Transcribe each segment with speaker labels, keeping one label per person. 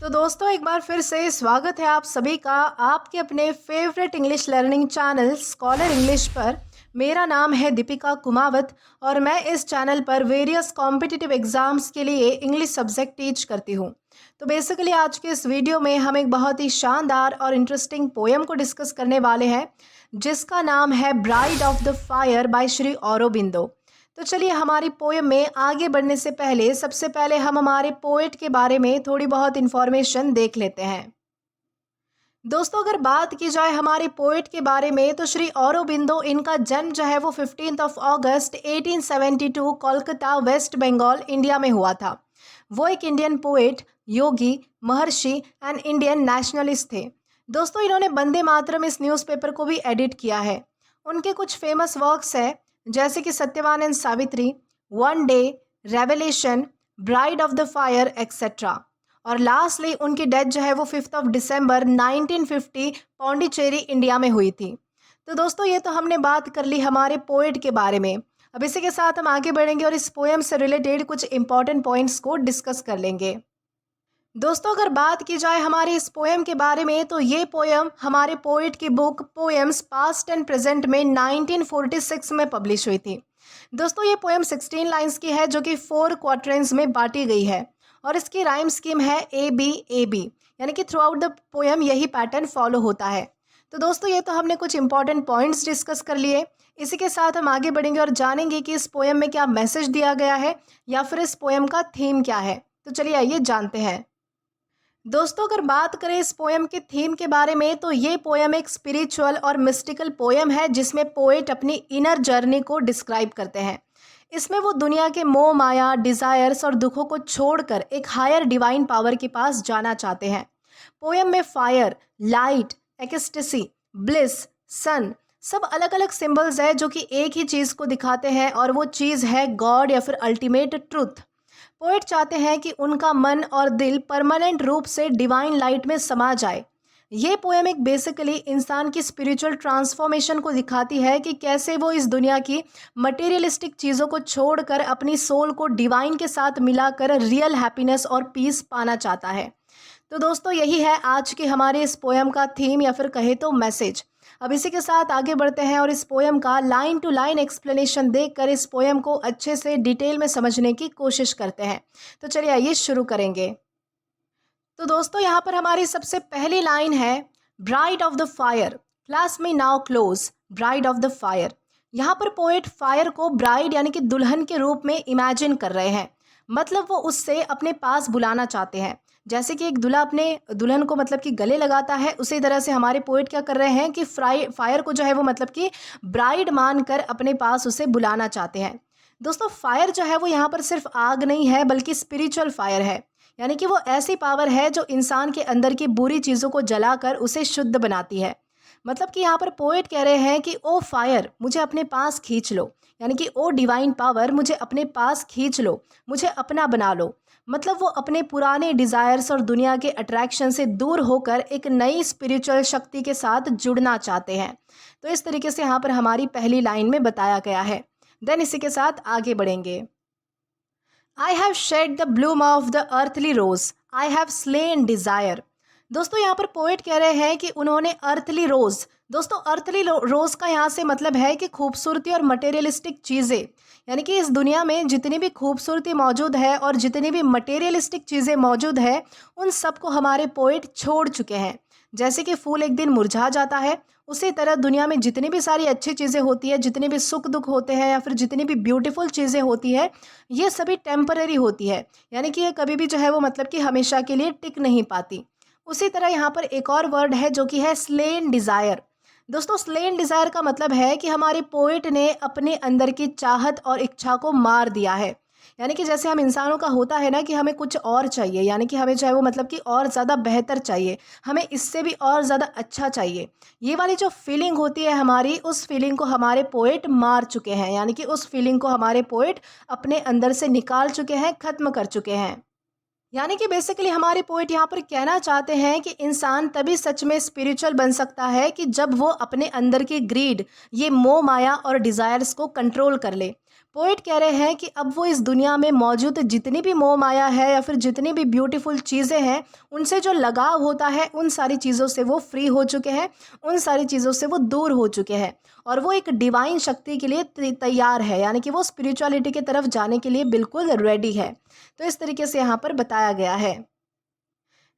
Speaker 1: तो दोस्तों एक बार फिर से स्वागत है आप सभी का आपके अपने favourite English learning channel scholar English पर। मेरा नाम है दीपिका कुमावत और मैं इस चैनल पर वेरियस कॉम्पिटिटिव एग्जाम्स के लिए इंग्लिश सब्जेक्ट टीच करती हूँ। तो बेसिकली आज के इस वीडियो में हम एक बहुत ही शानदार और इंटरेस्टिंग पोएम को डिस्कस करने वाले हैं जिसका नाम है bride of the fire bye Shri Aurobindo. तो चलिए हमारी पोएम में आगे बढ़ने से पहले सबसे पहले हम हमारे पोएट के बारे में थोड़ी बहुत इन्फॉर्मेशन देख लेते हैं। दोस्तों अगर बात की जाए हमारे पोएट के बारे में तो श्री औरोबिंदो इनका जन्म जो है वो 15 अगस्त 1872 कोलकाता वेस्ट बंगाल इंडिया में हुआ था। वो एक Indian poet, Yogi, Maharshi and Indian nationalist थे। दोस्तों इन्होंने वंदे मातरम इस न्यूज़पेपर को भी एडिट किया है। उनके कुछ फेमस वर्क्स हैं जैसे कि Satyavan and Savitri, one day, revelation, bride of the fire etcetera. और लास्टली उनकी डेथ जो है वो 5 दिसंबर 1950 पौंडीचेरी इंडिया में हुई थी। तो दोस्तों ये तो हमने बात कर ली हमारे पोएट के बारे में। अब इसी के साथ हम आगे बढ़ेंगे और इस पोएम से रिलेटेड कुछ इंपॉर्टेंट पॉइंट्स को डिस्कस कर लेंगे। दोस्तों अगर बात की जाए हमारे इस पोएम के बारे में तो ये पोएम हमारे पोएट की book poems past and present में 1946 में पब्लिश हुई थी। दोस्तों ये पोएम 16 लाइंस की है जो कि 4 क्वार्टरन्स में बांटी गई है और इसकी राइम स्कीम है AB, यानी कि थ्रू आउट द पोएम यही पैटर्न फॉलो होता है। तो दोस्तों ये तो हमने कुछ इंपॉर्टेंट पॉइंट्स डिस्कस कर लिए। इसी के साथ हम आगे बढ़ेंगे और जानेंगे कि इस पोएम में क्या मैसेज दिया गया है या फिर इस पोएम का थीम क्या है। तो चलिए आइए जानते हैं। दोस्तों अगर बात करें इस पोएम के थीम के बारे में तो ये पोएम एक स्पिरिचुअल और मिस्टिकल पोएम है जिसमें पोएट अपनी इनर जर्नी को डिस्क्राइब करते हैं। इसमें वो दुनिया के मोह माया, डिज़ायर्स और दुखों को छोड़कर एक हायर डिवाइन पावर के पास जाना चाहते हैं। पोएम में फायर, लाइट, एक्सटेसी, ब्लिस, सन सब अलग अलग सिंबल्स है जो कि एक ही चीज़ को दिखाते हैं और वो चीज़ है गॉड या फिर अल्टीमेट ट्रुथ। पोएट चाहते हैं कि उनका मन और दिल परमानेंट रूप से डिवाइन लाइट में समा जाए। ये पोएम एक बेसिकली इंसान की स्पिरिचुअल ट्रांसफॉर्मेशन को दिखाती है कि कैसे वो इस दुनिया की मटेरियलिस्टिक चीज़ों को छोड़कर अपनी सोल को डिवाइन के साथ मिलाकर रियल हैप्पीनेस और पीस पाना चाहता है। तो दोस्तों यही है आज के हमारे इस पोएम का थीम या फिर कहे तो मैसेज। अब इसी के साथ आगे बढ़ते हैं और इस पोएम का लाइन टू लाइन एक्सप्लेनेशन देखकर इस पोएम को अच्छे से डिटेल में समझने की कोशिश करते हैं। तो चलिए आइए शुरू करेंगे। तो दोस्तों यहाँ पर हमारी सबसे पहली लाइन है bride of the fire, class में now close, bride of the fire. यहाँ पर पोएट फायर को ब्राइड यानी कि दुल्हन के रूप में इमेजिन कर रहे हैं। मतलब वो उससे अपने पास बुलाना चाहते हैं। जैसे कि एक दूल्हा अपने दुल्हन को मतलब कि गले लगाता है, उसी तरह से हमारे पोएट क्या कर रहे हैं कि फायर को जो है वो मतलब कि ब्राइड मानकर अपने पास उसे बुलाना चाहते हैं। दोस्तों फायर जो है वो यहाँ पर सिर्फ आग नहीं है बल्कि स्पिरिचुअल फायर है, यानी कि वो ऐसी पावर है जो इंसान के अंदर की बुरी चीज़ों को जलाकर उसे शुद्ध बनाती है। मतलब कि यहाँ पर पोएट कह रहे हैं कि ओ फायर मुझे अपने पास खींच लो, यानी कि ओ डिवाइन पावर मुझे अपने पास खींच लो, मुझे अपना बना लो। मतलब वो अपने पुराने डिज़ायर्स और दुनिया के अट्रैक्शन से दूर होकर एक नई स्पिरिचुअल शक्ति के साथ जुड़ना चाहते हैं। तो इस तरीके से यहाँ पर हमारी पहली लाइन में बताया गया है। देन इसी के साथ आगे बढ़ेंगे। I have shed the bloom of the earthly rose, I have slain desire। दोस्तों यहाँ पर पोएट कह रहे हैं कि उन्होंने अर्थली रोज़, दोस्तों अर्थली रोज़ का यहाँ से मतलब है कि खूबसूरती और मटेरियलिस्टिक चीज़ें, यानी कि इस दुनिया में जितनी भी खूबसूरती मौजूद है और जितनी भी मटेरियलिस्टिक चीज़ें मौजूद है उन सबको हमारे पोएट छोड़ चुके हैं। जैसे कि फूल एक दिन मुरझा जाता है, उसी तरह दुनिया में जितनी भी सारी अच्छी चीज़ें होती है, जितने भी सुख दुख होते हैं या फिर जितनी भी ब्यूटीफुल चीज़ें होती है, ये सभी टेम्पररी होती है, यानी कि ये कभी भी जो है वो मतलब कि हमेशा के लिए टिक नहीं पाती। उसी तरह यहाँ पर एक और वर्ड है जो कि है स्लेन डिज़ायर। दोस्तों स्लेन डिज़ायर का मतलब है कि हमारे पोएट ने अपने अंदर की चाहत और इच्छा को मार दिया है। यानी कि जैसे हम इंसानों का होता है ना कि हमें कुछ और चाहिए, यानी कि हमें चाहे वो मतलब कि और ज़्यादा बेहतर चाहिए, हमें इससे भी और ज़्यादा अच्छा चाहिए। ये वाली जो फीलिंग होती है हमारी, उस फीलिंग को हमारे पोएट मार चुके हैं, यानी कि उस फीलिंग को हमारे पोएट अपने अंदर से निकाल चुके हैं, ख़त्म कर चुके हैं। यानी कि बेसिकली हमारे पोएट यहाँ पर कहना चाहते हैं कि इंसान तभी सच में स्पिरिचुअल बन सकता है कि जब वो अपने अंदर की ग्रीड, ये मोह माया और डिज़ायर्स को कंट्रोल कर ले। पोएट कह रहे हैं कि अब वो इस दुनिया में मौजूद जितनी भी मोह माया है या फिर जितनी भी ब्यूटीफुल चीज़ें हैं, उनसे जो लगाव होता है उन सारी चीज़ों से वो फ्री हो चुके हैं, उन सारी चीज़ों से वो दूर हो चुके हैं और वो एक डिवाइन शक्ति के लिए तैयार है, यानी कि वो स्पिरिचुअलिटी की तरफ जाने के लिए बिल्कुल रेडी है। तो इस तरीके से यहाँ पर बताया गया है।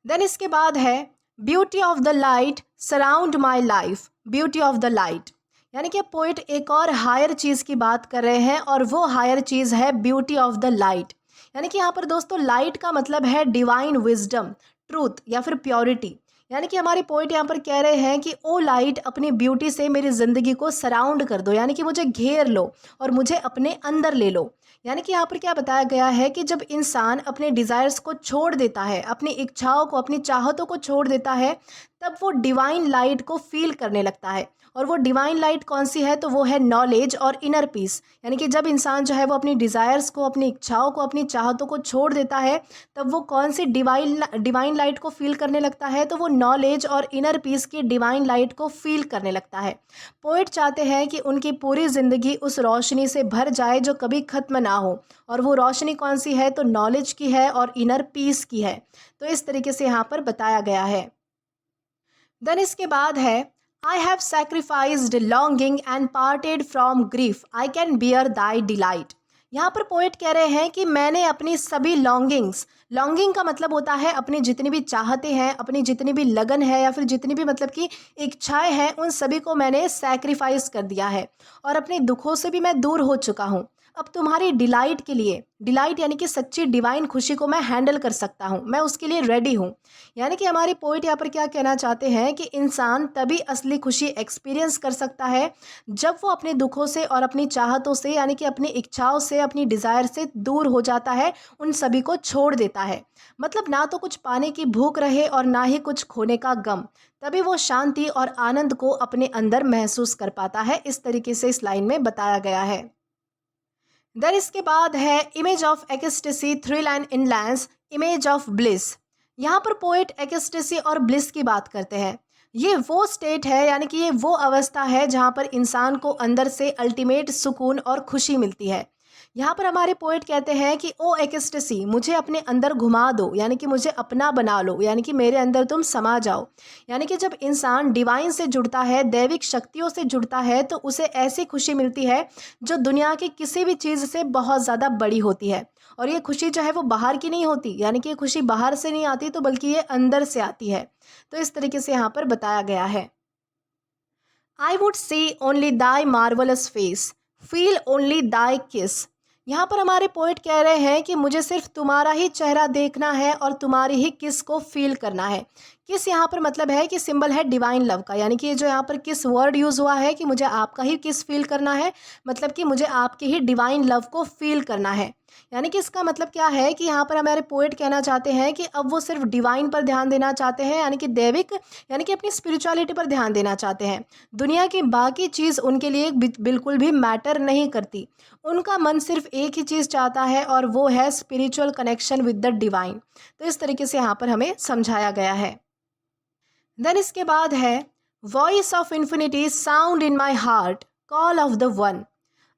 Speaker 1: देन इसके बाद है beauty of the light surround my life. Beauty of the light यानी कि पोइट एक और हायर चीज़ की बात कर रहे हैं और वो हायर चीज़ है ब्यूटी ऑफ द लाइट। यानी कि यहाँ पर दोस्तों लाइट का मतलब है डिवाइन विजडम, ट्रूथ या फिर प्योरिटी। यानी कि हमारे पोइट यहाँ पर कह रहे हैं कि ओ लाइट, अपनी ब्यूटी से मेरी ज़िंदगी को सराउंड कर दो, यानी कि मुझे घेर लो और मुझे अपने अंदर ले लो। यानी कि यहाँ पर क्या बताया गया है कि जब इंसान अपने डिज़ायर्स को छोड़ देता है, अपनी इच्छाओं को, अपनी चाहतों को छोड़ देता है, तब वो डिवाइन लाइट को फील करने लगता है। और वो डिवाइन लाइट कौन सी है? तो वो है नॉलेज और इनर पीस। यानी कि जब इंसान जो है वो अपनी डिज़ायर्स को, अपनी इच्छाओं को, अपनी चाहतों को छोड़ देता है, तब वो कौन सी डिवाइन लाइट को फील करने लगता है? तो वो नॉलेज और इनर पीस की डिवाइन लाइट को फील करने लगता है। पोएट चाहते हैं कि उनकी पूरी ज़िंदगी उस रोशनी से भर जाए जो कभी ख़त्म ना हो, और वो रोशनी कौन सी है? तो नॉलेज की है और इनर पीस की है। तो इस तरीके से यहाँ पर बताया गया है। देन इसके बाद है I have sacrificed longing and parted from grief, I can bear Dai delight. यहाँ पर पोएट कह रहे हैं कि मैंने अपनी सभी लॉन्गिंग्स, लॉन्गिंग का मतलब होता है अपनी जितनी भी चाहते हैं, अपनी जितनी भी लगन है या फिर जितनी भी मतलब कि इच्छाएं हैं, उन सभी को मैंने सैक्रिफाइस कर दिया है और अपने दुखों से भी मैं दूर हो चुका हूँ। अब तुम्हारी डिलाइट के लिए, डिलाइट यानी कि सच्ची डिवाइन खुशी को मैं हैंडल कर सकता हूँ, मैं उसके लिए रेडी हूँ। यानी कि हमारे पोइट यहाँ पर क्या कहना चाहते हैं कि इंसान तभी असली खुशी एक्सपीरियंस कर सकता है जब वो अपने दुखों से और अपनी चाहतों से, यानी कि अपनी इच्छाओं से, अपनी डिज़ायर से दूर हो जाता है, उन सभी को छोड़ देता है। मतलब ना तो कुछ पाने की भूख रहे और ना ही कुछ खोने का गम, तभी वो शांति और आनंद को अपने अंदर महसूस कर पाता है। इस तरीके से इस लाइन में बताया गया है। देन इसके बाद है image of ecstasy, thrill and intense, image of bliss. यहाँ पर पोएट एक्सटेसी और ब्लिस की बात करते हैं। ये वो स्टेट है, यानी कि ये वो अवस्था है जहाँ पर इंसान को अंदर से अल्टीमेट सुकून और खुशी मिलती है। यहाँ पर हमारे पोएट कहते हैं कि ओ एक्सटेसी, मुझे अपने अंदर घुमा दो, यानी कि मुझे अपना बना लो, यानी कि मेरे अंदर तुम समा जाओ। यानी कि जब इंसान डिवाइन से जुड़ता है, दैविक शक्तियों से जुड़ता है, तो उसे ऐसी खुशी मिलती है जो दुनिया की किसी भी चीज़ से बहुत ज़्यादा बड़ी होती है। और ये खुशी जो है वो बाहर की नहीं होती, यानी कि ये खुशी बाहर से नहीं आती, तो बल्कि ये अंदर से आती है। तो इस तरीके से यहाँ पर बताया गया है। I would see only thy marvellous face, feel only thy kiss. यहाँ पर हमारे पोएट कह रहे हैं कि मुझे सिर्फ तुम्हारा ही चेहरा देखना है और तुम्हारी ही किस को फील करना है। किस यहाँ पर मतलब है कि सिंबल है डिवाइन लव का, यानी कि ये जो यहाँ पर किस वर्ड यूज़ हुआ है कि मुझे आपका ही किस फील करना है, मतलब कि मुझे आपकी ही डिवाइन लव को फील करना है। यानी कि इसका मतलब क्या है कि यहाँ पर हमारे पोएट कहना चाहते हैं कि अब वो सिर्फ डिवाइन पर ध्यान देना चाहते हैं, यानी कि दैविक, यानी कि अपनी स्पिरिचुअलिटी पर ध्यान देना चाहते हैं। दुनिया की बाकी चीज़ उनके लिए बिल्कुल भी मैटर नहीं करती। उनका मन सिर्फ एक ही चीज़ चाहता है और वो है spiritual connection with the divine. तो इस तरीके से यहाँ पर हमें समझाया गया है। देन इसके बाद है voice of infinity sound in my heart, call of the one.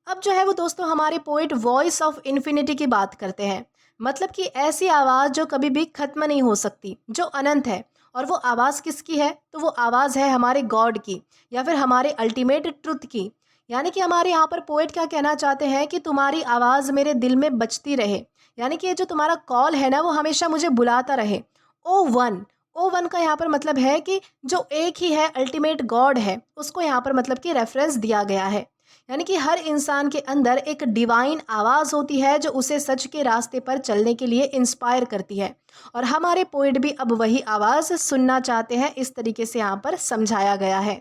Speaker 1: अब जो है वो दोस्तों हमारे पोइट वॉइस ऑफ इन्फिनिटी की बात करते हैं, मतलब कि ऐसी आवाज़ जो कभी भी ख़त्म नहीं हो सकती, जो अनंत है। और वो आवाज़ किसकी है? तो वो आवाज़ है हमारे गॉड की या फिर हमारे अल्टीमेट ट्रुथ की। यानी कि हमारे यहाँ पर पोएट क्या कहना चाहते हैं कि तुम्हारी आवाज़ मेरे दिल में बजती रहे, यानी कि ये जो तुम्हारा कॉल है ना, वो हमेशा मुझे बुलाता रहे। ओ वन, ओ वन का यहाँ पर मतलब है कि जो एक ही है, अल्टीमेट गॉड है, उसको यहाँ पर मतलब कि रेफरेंस दिया गया है। यानी कि हर इंसान के अंदर एक डिवाइन आवाज़ होती है जो उसे सच के रास्ते पर चलने के लिए इंस्पायर करती है, और हमारे पोएट भी अब वही आवाज़ सुनना चाहते हैं। इस तरीके से यहाँ पर समझाया गया है।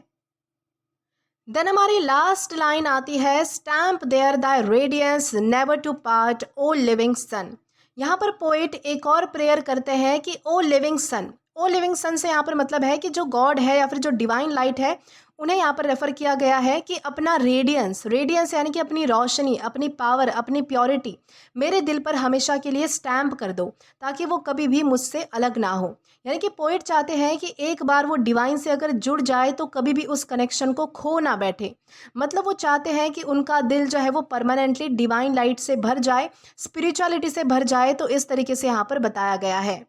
Speaker 1: देन हमारी लास्ट लाइन आती है stamp there the radiance never to part O living sun. यहाँ पर पोएट एक और प्रेयर करते हैं कि ओ लिविंग सन, ओ लिविंग सन से यहाँ पर मतलब है कि जो गॉड है या फिर जो डिवाइन लाइट है, उन्हें यहाँ पर रेफ़र किया गया है कि अपना रेडियंस रेडियंस यानी कि अपनी रोशनी, अपनी पावर, अपनी प्योरिटी मेरे दिल पर हमेशा के लिए स्टैम्प कर दो, ताकि वो कभी भी मुझसे अलग ना हो। यानी कि पोइट चाहते हैं कि एक बार वो डिवाइन से अगर जुड़ जाए तो कभी भी उस कनेक्शन को खो ना बैठे। मतलब वो चाहते हैं कि उनका दिल जो है वो परमानेंटली डिवाइन लाइट से भर जाए, स्पिरिचुअलिटी से भर जाए। तो इस तरीके से यहाँ पर बताया गया है।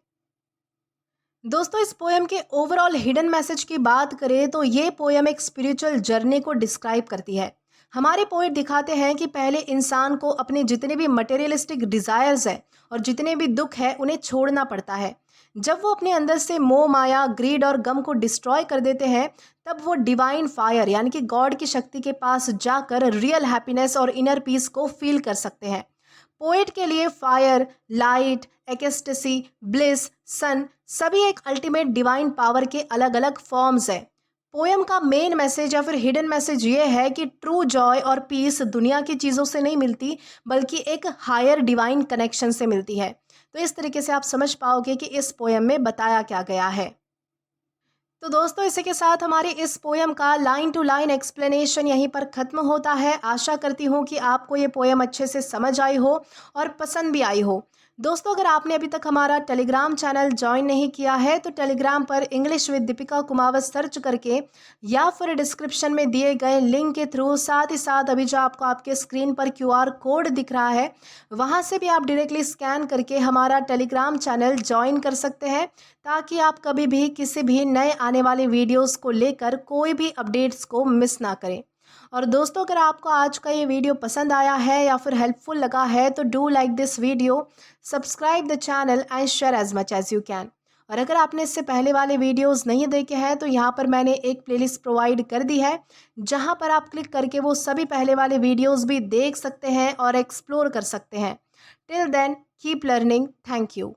Speaker 1: दोस्तों, इस पोएम के ओवरऑल हिडन मैसेज की बात करें तो ये पोएम एक स्पिरिचुअल जर्नी को डिस्क्राइब करती है। हमारे पोएट दिखाते हैं कि पहले इंसान को अपने जितने भी मटेरियलिस्टिक डिज़ायर्स हैं और जितने भी दुख है उन्हें छोड़ना पड़ता है। जब वो अपने अंदर से मोह माया, ग्रीड और गम को डिस्ट्रॉय कर देते हैं, तब वो डिवाइन फायर यानी कि गॉड की शक्ति के पास जाकर रियल हैप्पीनेस और इनर पीस को फील कर सकते हैं। पोएट के लिए फायर, लाइट, एक्सटेसी, ब्लिस, सन सभी एक अल्टीमेट डिवाइन पावर के अलग अलग फॉर्म्स हैं। पोएम का मेन मैसेज या फिर हिडन मैसेज ये है कि ट्रू जॉय और पीस दुनिया की चीज़ों से नहीं मिलती, बल्कि एक हायर डिवाइन कनेक्शन से मिलती है। तो इस तरीके से आप समझ पाओगे कि इस पोएम में बताया क्या गया है। तो दोस्तों, इसी के साथ हमारी इस पोएम का लाइन टू लाइन एक्सप्लेनेशन यहीं पर ख़त्म होता है। आशा करती हूँ कि आपको ये पोएम अच्छे से समझ आई हो और पसंद भी आई हो। दोस्तों, अगर आपने अभी तक हमारा टेलीग्राम चैनल ज्वाइन नहीं किया है तो टेलीग्राम पर English with Deepika Kumawat search करके या फिर डिस्क्रिप्शन में दिए गए लिंक के थ्रू, साथ ही साथ अभी जो आपको आपके स्क्रीन पर QR कोड दिख रहा है, वहाँ से भी आप डायरेक्टली स्कैन करके हमारा टेलीग्राम चैनल ज्वाइन कर सकते हैं, ताकि आप कभी भी किसी भी नए आने वाले वीडियोस को लेकर कोई भी अपडेट्स को मिस ना करें। और दोस्तों, अगर आपको आज का ये वीडियो पसंद आया है या फिर हेल्पफुल लगा है तो do like this video, subscribe the channel and share as much as you can. और अगर आपने इससे पहले वाले वीडियोस नहीं देखे हैं तो यहाँ पर मैंने एक प्लेलिस्ट प्रोवाइड कर दी है, जहाँ पर आप क्लिक करके वो सभी पहले वाले वीडियोस भी देख सकते हैं और एक्सप्लोर कर सकते हैं। Till then keep learning. Thank you.